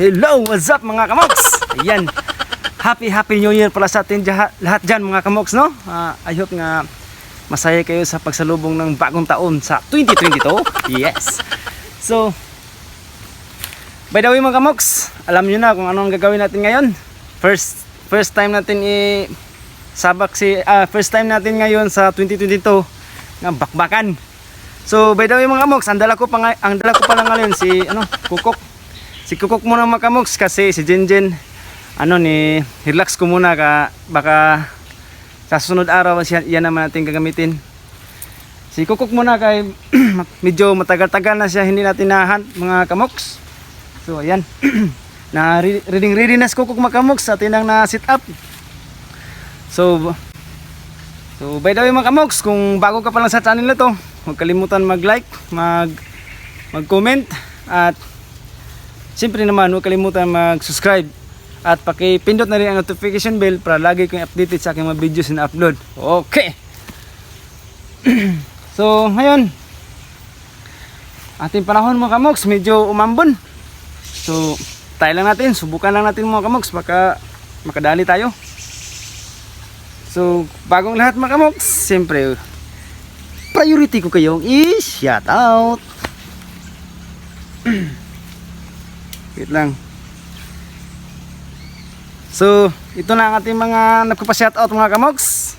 Hello, what's up mga kamoks? Ayan, happy New Year pala sa atin lahat dyan mga kamoks, no? I hope nga masaya kayo sa pagsalubong ng bagong taon sa 2022. Yes. So, by the way mga kamoks, alam nyo na kung ano ang gagawin natin ngayon. First time natin first time natin ngayon sa 2022 ng bakbakan. So by the way mga kamoks, ang dala ko pa lang ngayon si Kukok. Si Kukok muna mga kamoks kasi si Jenjen relax ko muna baka sa susunod araw yan naman natin gagamitin. Si Kukok muna kay medyo matagal-tagal na siya hindi natin nahunt mga kamoks. So ayan. Na ready na si Kukok mga kamoks sa atin ang na sit up. So by the way mga kamoks, kung bago ka pa lang sa channel na to, huwag kalimutan mag-like, mag-comment, at siyempre naman huwag kalimutan mag-subscribe at pakipindot na rin ang notification bell para lagi kong updated sa aking mga videos na upload. Okay. So ngayon, ating panahon mga kamoks medyo umambon. So tayo lang natin, subukan lang natin mga kamoks, baka makadali tayo. So bagong lahat mga kamoks, siyempre priority ko kayong i-shout out. Wait lang. So ito na ang ating mga nagpapa-shout out mga kamoks.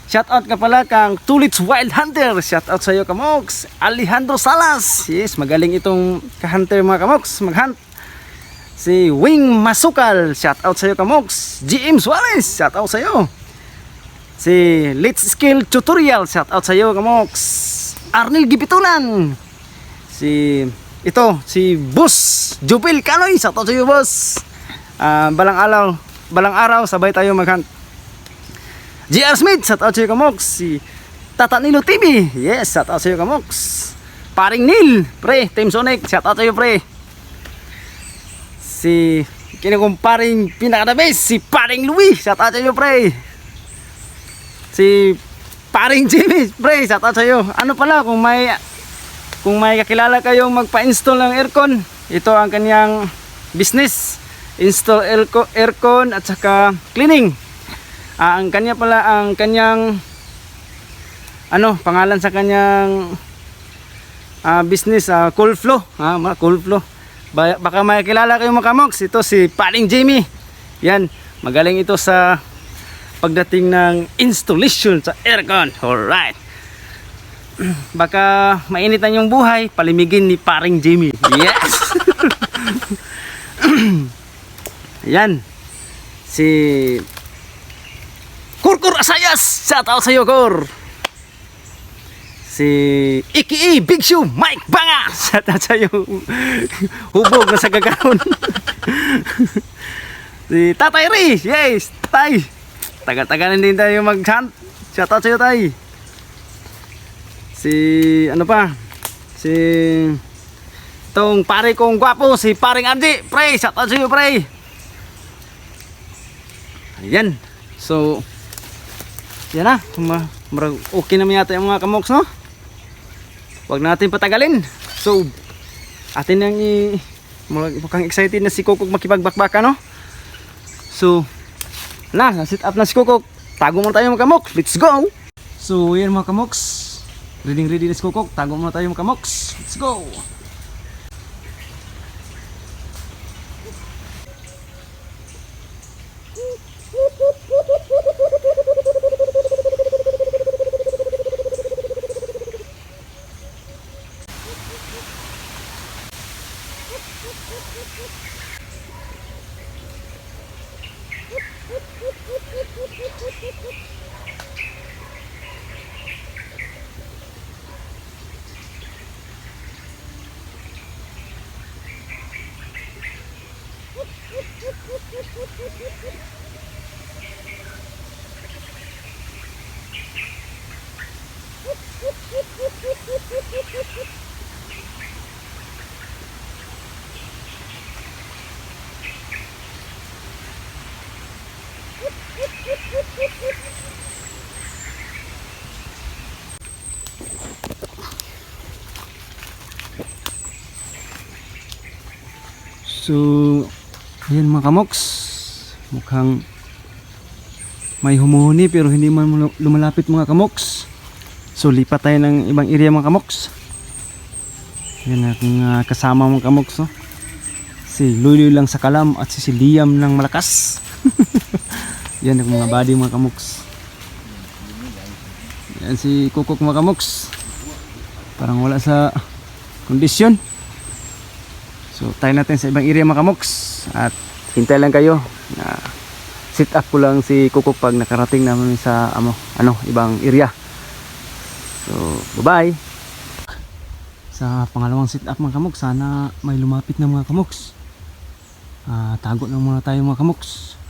Shout out ka pala kang Tulits Wild Hunter. Shout out sa iyo kamoks. Alejandro Salas. Yes, magaling itong ka-hunter mga kamoks, mag-hunt. Si Wing Masukal. Shout out sa iyo kamoks. GM Suarez. Shout out sa iyo. Si Let's Skill Tutorial. Shout out sa iyo kamoks. Arnel Gipitunan. Si Boss Jubil Kanoy. Shout out sa iyo boss. Balang araw sabay tayo mag-hunt. GR Smith. Shout out sa iyo kamoks. Si Tata Nilo TV. Yes, shout out sa iyo kamoks. Paring Neil pre, Team Sonic. Shout out sa iyo pre. Si kinakong paring pinaka the best, si Paring Louie. Shout out sa iyo pre. Si Paring Jimmy pre, shout out sa iyo. Ano pala, kung may kakilala kayong magpa-install ng aircon, ito ang kanyang business. Install aircon at saka cleaning. Ang kanyang pangalan sa kanyang business, Cool Flow. Cool Flow. Baka may kilala kayong mga kamoks, ito si Paring Jamie. Yan, magaling ito sa pagdating ng installation sa aircon. Alright. Baka mainitan yung buhay, palimigin ni Paring Jamie. Yes. Yan. Si Kurkur Asayas. Shout out sa iyo, Kur. Si Iki Big Shoe Mike Banga. Shout out sa iyo. Hubog na sa gagaron. Si Tatay Ri. Yes, Tay. Tagal-tagalan din tayo mag-hunt. Shout out sa iyo, Tay. Si Si itong pare kong gwapo, si Paring Andy. Pre, shout out sa iyo, pre. Ayan. So yan na. Okay naman yata yung mga kamoks, no? Huwag natin patagalin. So atin nang mukhang excited na si Kukok makipagbakbaka, no? So sit up na si Kukok. Tago muna tayo mga kamoks. Let's go. So yan mga kamoks, ready na si Kukok. Tago muna tayo mga kamoks. Let's go. So, ayan mga kamoks. Mukhang may humuhuni pero hindi man lumalapit mga kamoks. So, lipat tayo ng ibang area mga kamoks. Ayan aking kasama mga kamoks. Oh. Si Luloy lang sa kalam at si Liam ng malakas. Yan ang mga body mga kamoks. Yan si Kukok mga kamoks. Parang wala sa kondisyon. So, tayo natin sa ibang area mga kamoks. At hintay lang kayo na sit up ko lang si Kukok pag nakarating naman sa ibang area. So bye bye. Sa pangalawang sit up mga kamoks, sana may lumapit na mga kamoks. Tago lang muna tayo mga kamoks.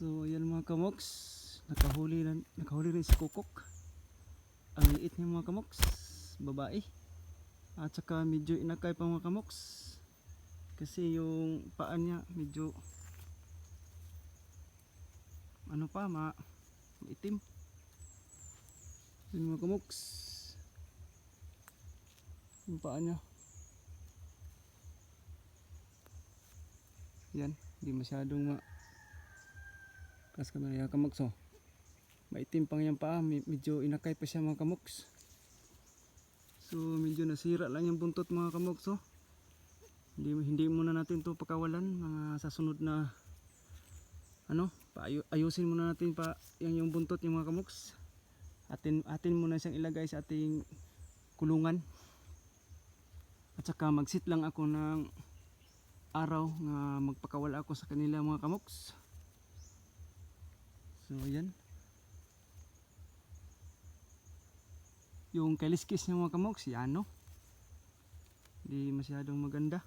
So ayan mga kamoks, nakahuli rin si Kukok. Ang liit niya mga kamoks, babae. At saka medyo inakay pa mga kamoks. Kasi yung paan niya medyo maitim. Yun mga kamoks, yung paan niya. Yan, hindi masyadong kas kamera ya kamoks. Oh. Maitim pang yung paa, medyo inakay pa siya mga kamoks. So medyo nasira lang yung buntot mga kamoks. Oh. Hindi muna natin to pakawalan mga sa sunod na ayusin muna natin pa yung buntot yung mga kamoks. Atin muna siyang ilagay sa ating kulungan. At saka magsit lang ako ng araw nga magpakawala ako sa kanila mga kamoks. So ayan. Yung kaliskis ng mga kamoks, yan no. Hindi masyadong maganda.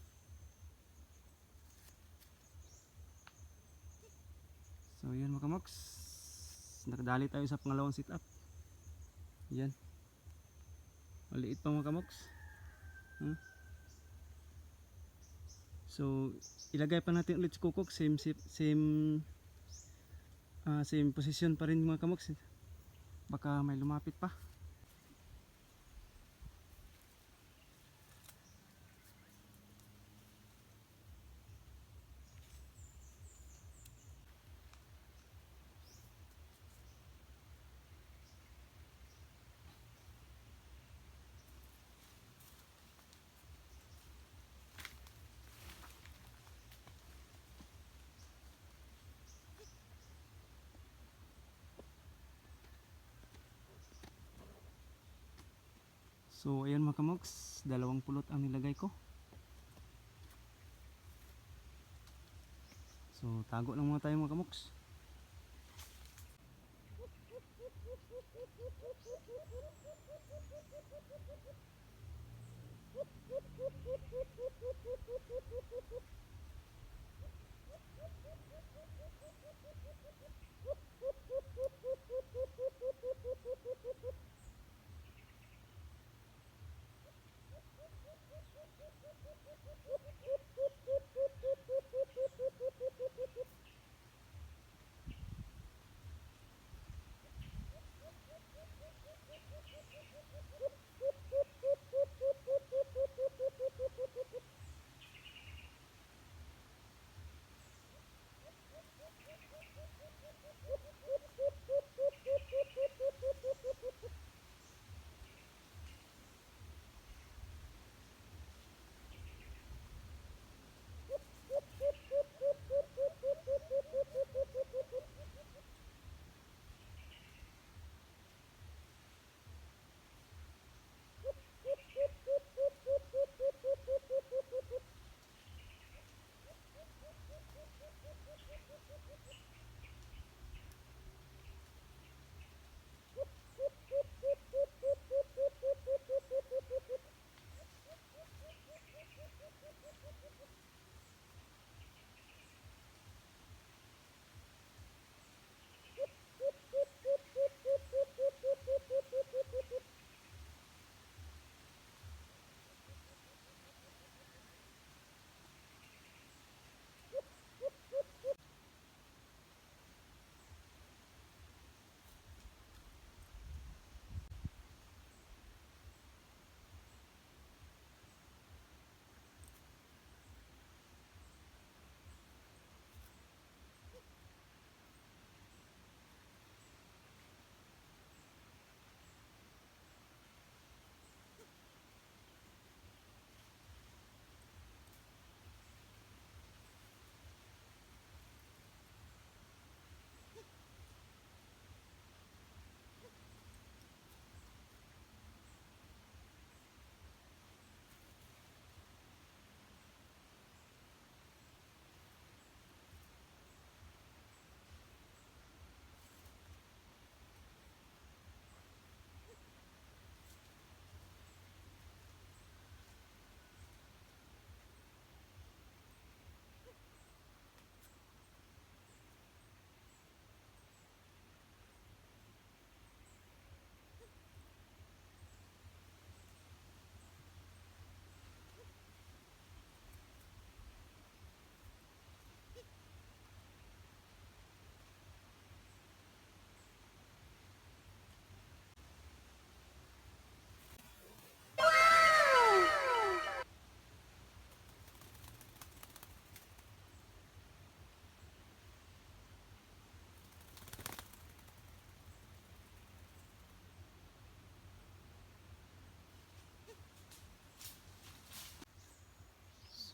So ayan mga kamoks. Nakadali tayo sa pangalawang sit up. Yan. Maliit pa mga kamoks. So ilagay pa natin ulit si Kukok, same position pa rin mga kamoks. Baka may lumapit pa. So ayan mga kamoks, 2 pulot ang nilagay ko. So tago lang muna tayo mga kamoks.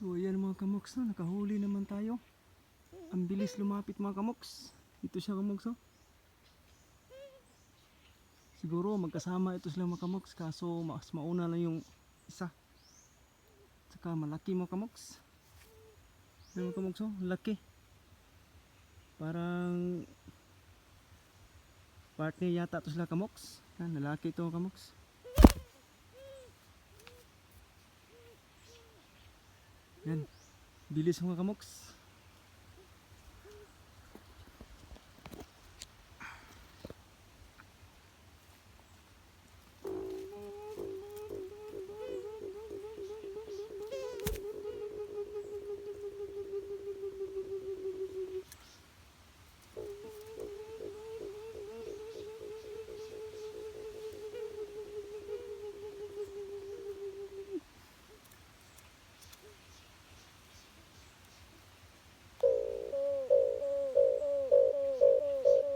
So ayan mga kamoks na, nakahuli naman tayo. Ang bilis lumapit mga kamoks. Ito siya kamoks oh. Siguro magkasama ito sila mga kamoks, kaso mas mauna lang yung isa. Saka malaki mga kamoks. Ayan mga kamoks oh, laki. Parang partner yata ito sila kamoks. Yan, lalaki ito mga kamoks. Yan, bilis mga kamoks.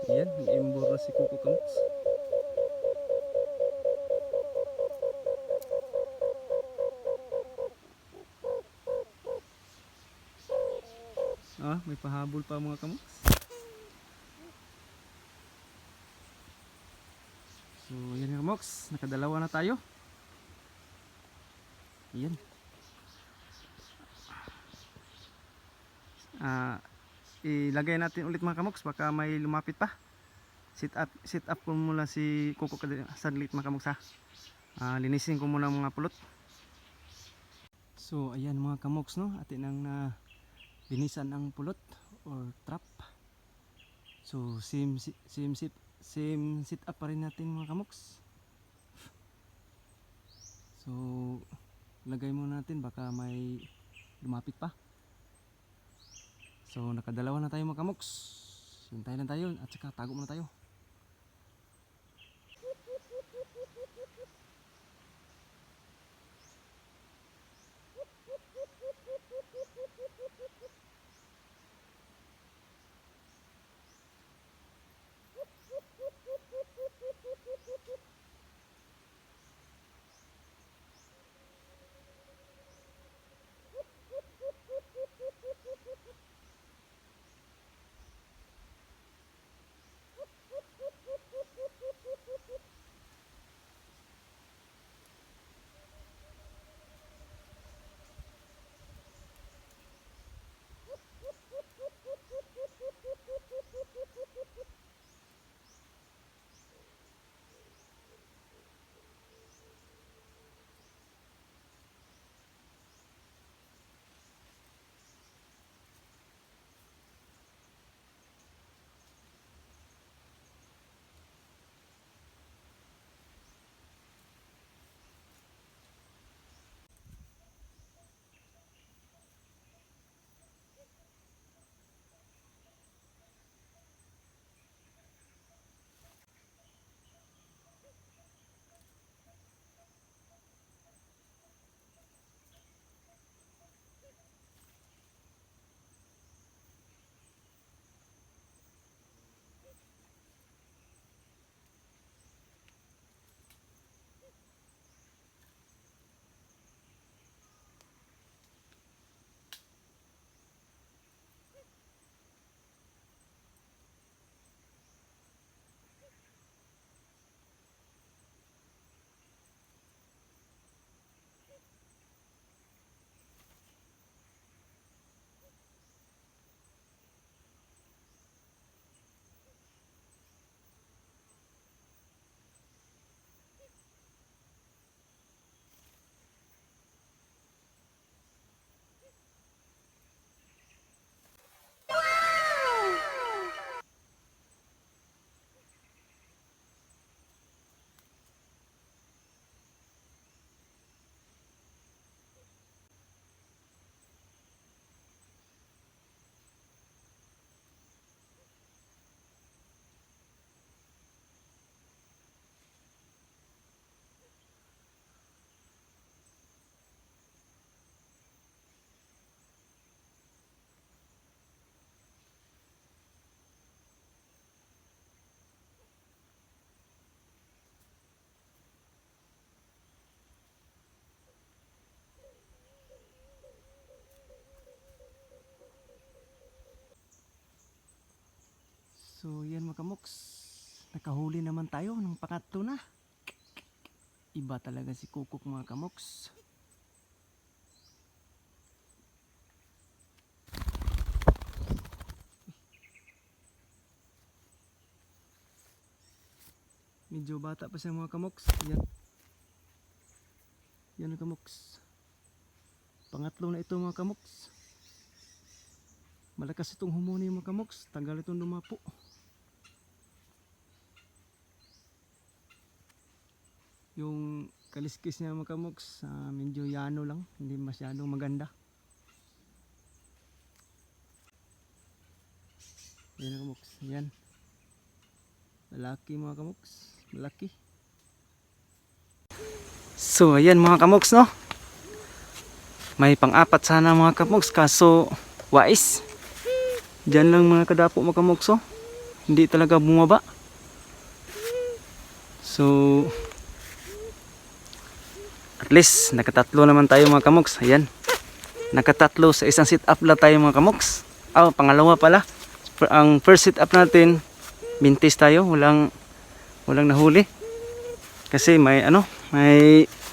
Yan, nag-imbor na si Kuko kamoks. Ah, may pahabol pa mga kamoks. So yan mga kamoks, nakadalawa na tayo. Yan. Ilagay natin ulit mga kamoks, baka may lumapit pa. Sit up ko muna si Kuko saglit mga kamoks ha. Linisin ko muna mga pulot. So ayan mga kamoks no, atin ang linisan ang pulot or trap. So same sit up pa rin natin mga kamoks. So lagay muna natin, baka may lumapit pa. So nakadalawa na tayo mga kamoks. Hintayin lang tayo at saka tago muna tayo. So yan mga kamoks, nakahuli naman tayo ng pangatlo na. Iba talaga si Kukok mga kamoks. Medyo bata pa siya mga kamoks. Yan mga kamoks. Pangatlo na ito mga kamoks. Malakas itong humuni mga kamoks. Tagal itong lumapo. Yung kaliskis niya mga kamoks, medyo yano lang, hindi masyadong maganda. Yan mga kamoks, yan. Malaki mga kamoks, malaki. So ayan mga kamoks no. May pang-apat sana mga kamoks, kaso wais. Diyan lang mga kadapo mga kamoks oh. Hindi talaga bumaba. So at least nakatatlo naman tayo mga kamoks. Ayan. Nakatatlo sa isang sit up lang tayo mga kamoks. Pangalawa pala. Ang first sit up natin, bintis tayo, walang nahuli. Kasi may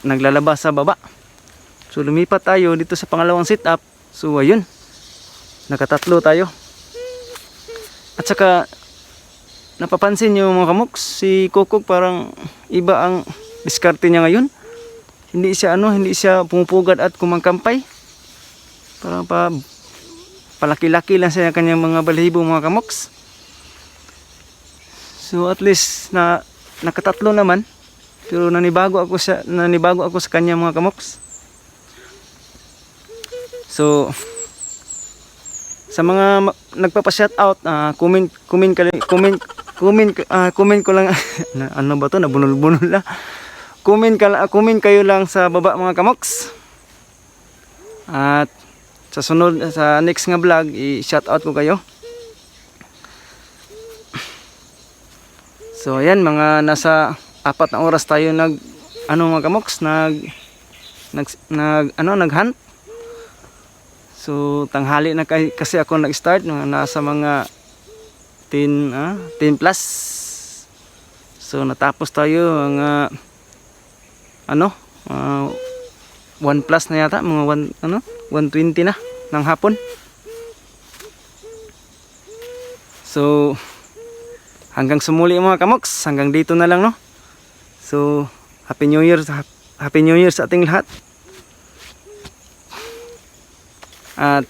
naglalaba sa baba. So lumipat tayo dito sa pangalawang sit up. So ayun. Nakatatlo tayo. At saka napapansin niyo mga kamoks, si Kukok parang iba ang diskarte niya ngayon. Hindi siya pumupugad at kumangkampay. Parang palaki-laki lang siya kanyang mga balahibo mga kamoks. So at least nakatatlo naman. Pero nanibago ako sa kanya mga kamoks. So sa mga nagpapa-shout out, comment ko lang ano ba to, nabunol-bunol la. Comment kayo lang sa baba mga kamoks. At sa next nga vlog, i-shout out ko kayo. So ayan, mga nasa 4 na oras tayo mga kamoks, naghunt. So tanghali na kasi ako nag-start, nasa mga 10 plus. So natapos tayo mga 1 plus na yata, mga 120 na ng hapon. So hanggang sumuli mga kamoks, hanggang dito na lang, no. So Happy New Year sa ating lahat. At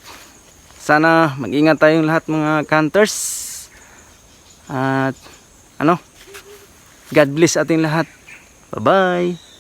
sana mag-ingat tayong lahat mga hunters. At God bless ating lahat. Bye bye.